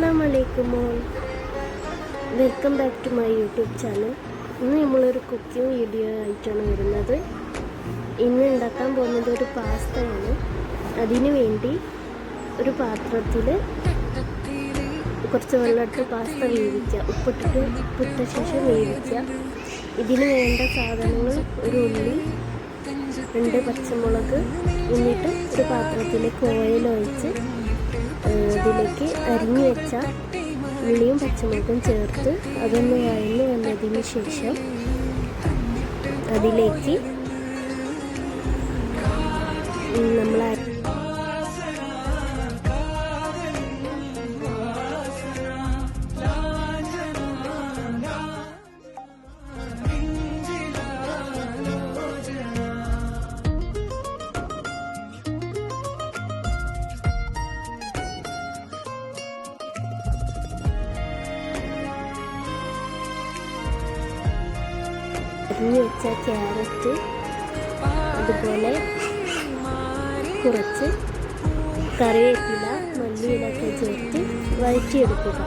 അസ്സലാമലൈക്കും all, welcome back to my YouTube channel. ഇന്ന് നമ്മളൊരു കുക്കിംഗ് വീഡിയോ ആയിട്ടാണ് വരുന്നത്. ഇന്ന് ഉണ്ടാക്കാൻ പോകുന്നത് ഒരു പാസ്തയാണ്. അതിനു വേണ്ടി ഒരു പാത്രത്തിൽ കുറച്ച് വെള്ളമിട്ട് പാസ്ത വേവിക്കുക. ഉപ്പിട്ട ശേഷം വേവിക്കുക. ഇതിന് വേണ്ട സാധനങ്ങൾ: ഒരു ഉള്ളി, 2 പച്ചമുളക്. എന്നിട്ട് ഒരു പാത്രത്തിലേക്ക് ഓയിൽ ഒഴിച്ച് അതിലേക്ക് അരിഞ്ഞു വെച്ച ഉള്ളിയും പച്ചമുളകും ചേർത്ത് അതൊന്ന് വഴന്ന് വന്നതിന് ശേഷം അതിലേക്ക് നമ്മൾ അരിഞ്ഞു വെച്ച ക്യാരറ്റ്, അതുപോലെ കുറച്ച് കറിവേപ്പില, മല്ലിയിലൊക്കെ ചേർത്ത് വഴറ്റിയെടുക്കുക.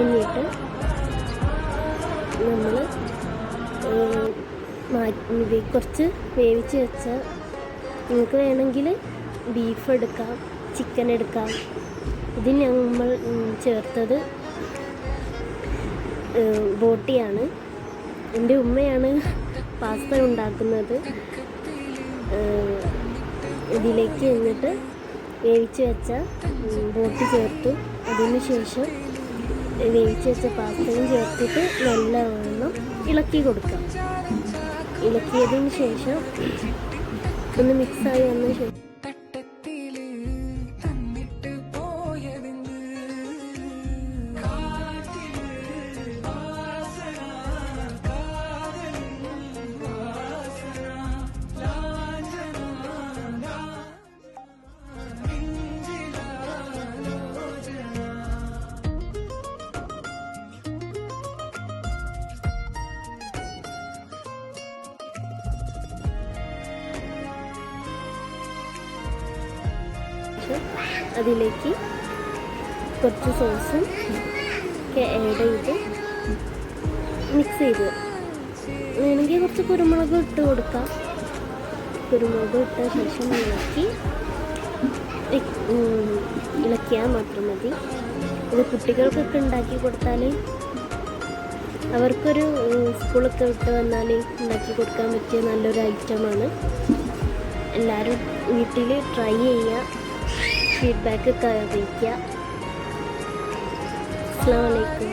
എന്നിട്ട് നമ്മൾ കുറച്ച് വേവിച്ച് വെച്ച, നിങ്ങൾക്ക് വേണമെങ്കിൽ ബീഫ് എടുക്കാം, ചിക്കൻ എടുക്കാം. ഇതിന് നമ്മൾ ചേർത്തത് ബോട്ടിയാണ്. എൻ്റെ ഉമ്മയാണ് പാസ്ത ഉണ്ടാക്കുന്നത്. ഇതിലേക്ക് എന്നിട്ട് വേവിച്ച് വെച്ച ബോട്ടി ചേർത്തു. അതിന് ശേഷം വേവിച്ച് വെച്ച പാസ്തയും ചേർത്തിട്ട് നല്ലവണ്ണം ഇളക്കി കൊടുക്കാം. ഇളക്കിയതിന് ശേഷം ഒന്ന് മിക്സായി വന്ന ശേഷം അതിലേക്ക് കുറച്ച് സോസും ഒക്കെ ആഡ് ചെയ്ത് മിക്സ് ചെയ്ത്, വേണമെങ്കിൽ കുറച്ച് കുരുമുളക് ഇട്ട് കൊടുക്കാം. കുരുമുളക് ഇട്ട ശേഷം ഇളക്കിയാൽ മാത്രം മതി. ഇത് കുട്ടികൾക്കൊക്കെ ഉണ്ടാക്കി കൊടുത്താൽ അവർക്കൊരു സ്കൂളൊക്കെ വിട്ട് വന്നാൽ ഉണ്ടാക്കി കൊടുക്കാൻ പറ്റിയ നല്ലൊരു ഐറ്റമാണ്. എല്ലാവരും വീട്ടിൽ ട്രൈ ചെയ്യുക, ഫീഡ്ബാക്ക് ഒക്കെ അറിയിക്കുക. അസ്സലാമു അലൈക്കും.